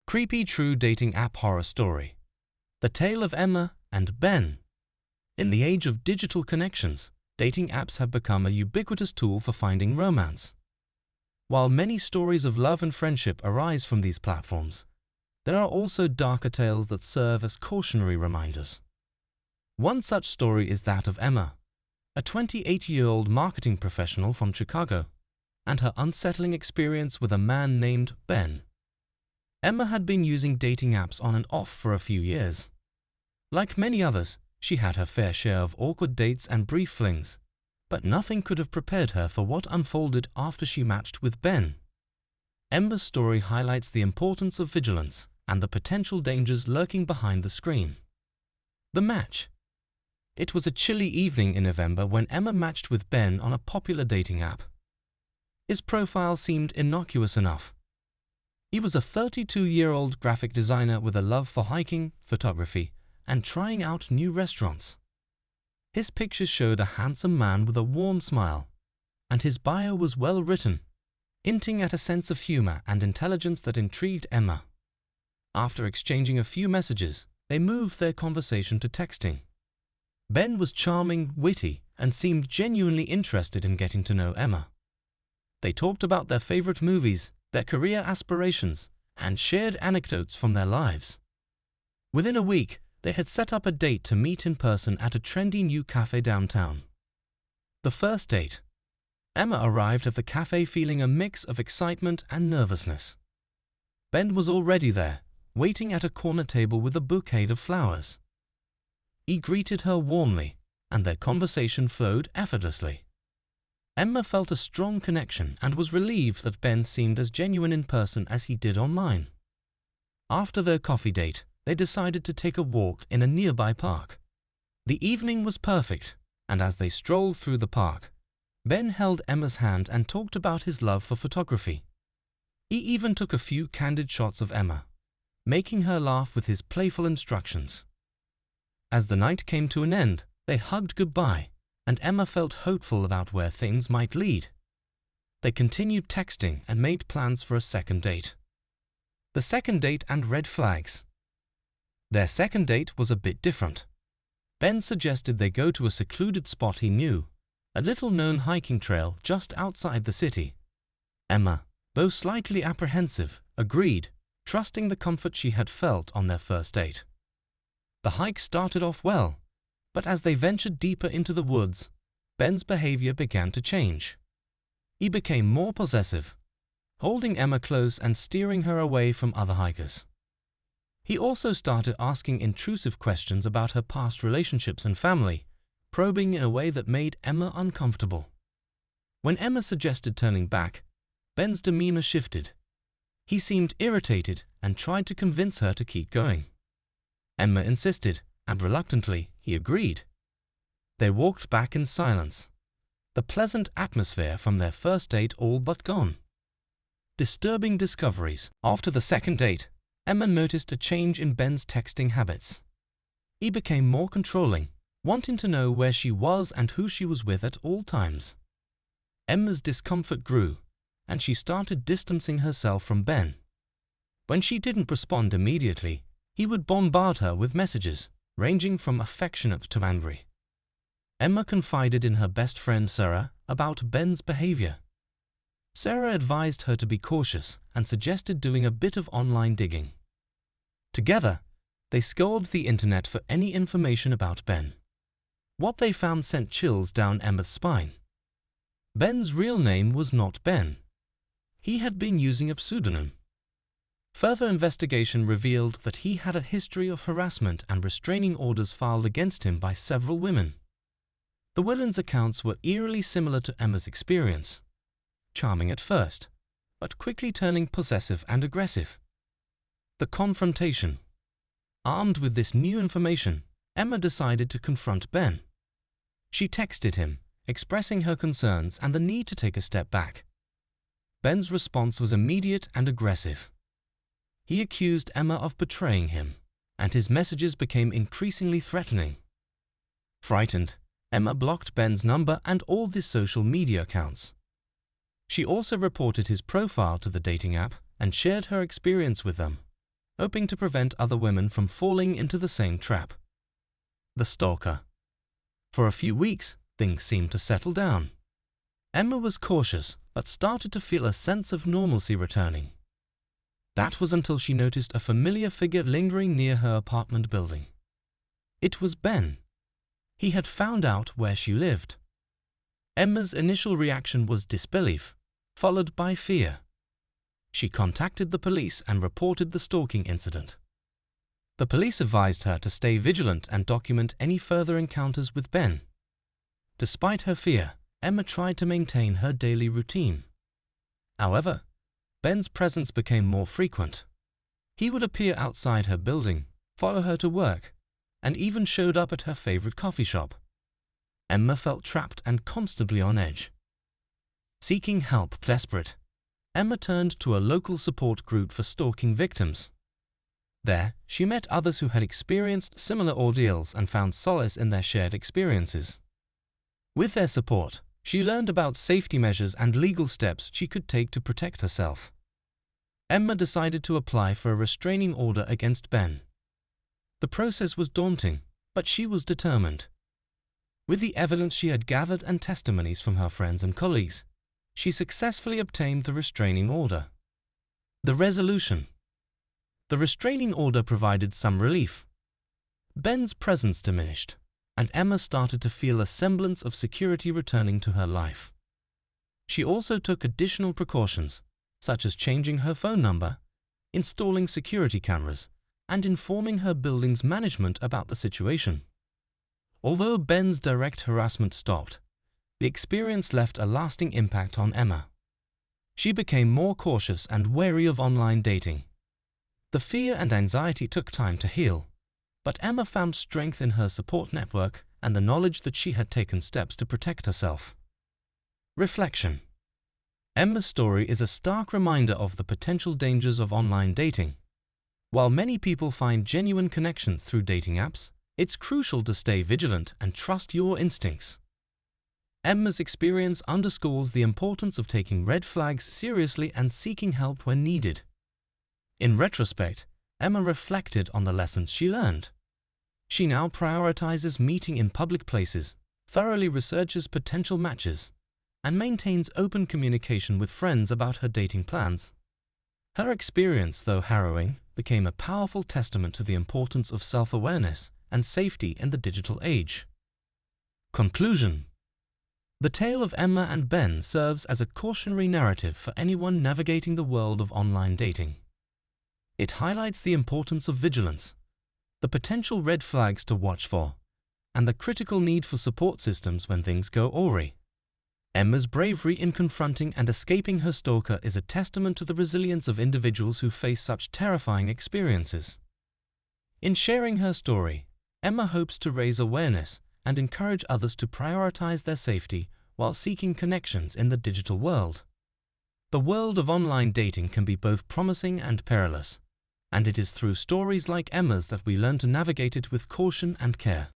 Creepy true dating app horror story. The tale of Emma and Ben. In the age of digital connections, dating apps have become a ubiquitous tool for finding romance. While many stories of love and friendship arise from these platforms, there are also darker tales that serve as cautionary reminders. One such story is that of Emma, a 28-year-old marketing professional from Chicago, and her unsettling experience with a man named Ben. Emma had been using dating apps on and off for a few years. Like many others, she had her fair share of awkward dates and brief flings, but nothing could have prepared her for what unfolded after she matched with Ben. Emma's story highlights the importance of vigilance and the potential dangers lurking behind the screen. The match. It was a chilly evening in November when Emma matched with Ben on a popular dating app. His profile seemed innocuous enough. He was a 32-year-old graphic designer with a love for hiking, photography, and trying out new restaurants. His pictures showed a handsome man with a warm smile, and his bio was well written, hinting at a sense of humor and intelligence that intrigued Emma. After exchanging a few messages, they moved their conversation to texting. Ben was charming, witty, and seemed genuinely interested in getting to know Emma. They talked about their favorite movies, their career aspirations, and shared anecdotes from their lives. Within a week, they had set up a date to meet in person at a trendy new cafe downtown. The first date. Emma arrived at the cafe feeling a mix of excitement and nervousness. Ben was already there, waiting at a corner table with a bouquet of flowers. He greeted her warmly, and their conversation flowed effortlessly. Emma felt a strong connection and was relieved that Ben seemed as genuine in person as he did online. After their coffee date, they decided to take a walk in a nearby park. The evening was perfect, and as they strolled through the park, Ben held Emma's hand and talked about his love for photography. He even took a few candid shots of Emma, making her laugh with his playful instructions. As the night came to an end, they hugged goodbye, and Emma felt hopeful about where things might lead. They continued texting and made plans for a second date. The second date and red flags. Their second date was a bit different. Ben suggested they go to a secluded spot he knew, a little-known hiking trail just outside the city. Emma, though slightly apprehensive, agreed, trusting the comfort she had felt on their first date. The hike started off well, but as they ventured deeper into the woods, Ben's behavior began to change. He became more possessive, holding Emma close and steering her away from other hikers. He also started asking intrusive questions about her past relationships and family, probing in a way that made Emma uncomfortable. When Emma suggested turning back, Ben's demeanor shifted. He seemed irritated and tried to convince her to keep going. Emma insisted, and reluctantly, he agreed. They walked back in silence, the pleasant atmosphere from their first date all but gone. Disturbing discoveries. After the second date, Emma noticed a change in Ben's texting habits. He became more controlling, wanting to know where she was and who she was with at all times. Emma's discomfort grew, and she started distancing herself from Ben. When she didn't respond immediately, he would bombard her with messages, ranging from affectionate to angry. Emma confided in her best friend Sarah about Ben's behavior. Sarah advised her to be cautious and suggested doing a bit of online digging. Together, they scoured the internet for any information about Ben. What they found sent chills down Emma's spine. Ben's real name was not Ben. He had been using a pseudonym. Further investigation revealed that he had a history of harassment and restraining orders filed against him by several women. The women's accounts were eerily similar to Emma's experience. Charming at first, but quickly turning possessive and aggressive. The confrontation. Armed with this new information, Emma decided to confront Ben. She texted him, expressing her concerns and the need to take a step back. Ben's response was immediate and aggressive. He accused Emma of betraying him, and his messages became increasingly threatening. Frightened, Emma blocked Ben's number and all his social media accounts. She also reported his profile to the dating app and shared her experience with them. hoping to prevent other women from falling into the same trap. The stalker. For a few weeks, things seemed to settle down. Emma was cautious, but started to feel a sense of normalcy returning. That was until she noticed a familiar figure lingering near her apartment building. It was Ben. He had found out where she lived. Emma's initial reaction was disbelief, followed by fear. She contacted the police and reported the stalking incident. The police advised her to stay vigilant and document any further encounters with Ben. Despite her fear, Emma tried to maintain her daily routine. However, Ben's presence became more frequent. He would appear outside her building, follow her to work, and even showed up at her favorite coffee shop. Emma felt trapped and constantly on edge. Seeking help desperate, Emma turned to a local support group for stalking victims. There, she met others who had experienced similar ordeals and found solace in their shared experiences. With their support, she learned about safety measures and legal steps she could take to protect herself. Emma decided to apply for a restraining order against Ben. The process was daunting, but she was determined. With the evidence she had gathered and testimonies from her friends and colleagues, she successfully obtained the restraining order. The resolution. The restraining order provided some relief. Ben's presence diminished, and Emma started to feel a semblance of security returning to her life. She also took additional precautions, such as changing her phone number, installing security cameras, and informing her building's management about the situation. Although Ben's direct harassment stopped, the experience left a lasting impact on Emma. She became more cautious and wary of online dating. The fear and anxiety took time to heal, but Emma found strength in her support network and the knowledge that she had taken steps to protect herself. Reflection. Emma's story is a stark reminder of the potential dangers of online dating. While many people find genuine connections through dating apps, it's crucial to stay vigilant and trust your instincts. Emma's experience underscores the importance of taking red flags seriously and seeking help when needed. In retrospect, Emma reflected on the lessons she learned. She now prioritizes meeting in public places, thoroughly researches potential matches, and maintains open communication with friends about her dating plans. Her experience, though harrowing, became a powerful testament to the importance of self-awareness and safety in the digital age. Conclusion. The tale of Emma and Ben serves as a cautionary narrative for anyone navigating the world of online dating. It highlights the importance of vigilance, the potential red flags to watch for, and the critical need for support systems when things go awry. Emma's bravery in confronting and escaping her stalker is a testament to the resilience of individuals who face such terrifying experiences. In sharing her story, Emma hopes to raise awareness and encourage others to prioritize their safety while seeking connections in the digital world. The world of online dating can be both promising and perilous, and it is through stories like Emma's that we learn to navigate it with caution and care.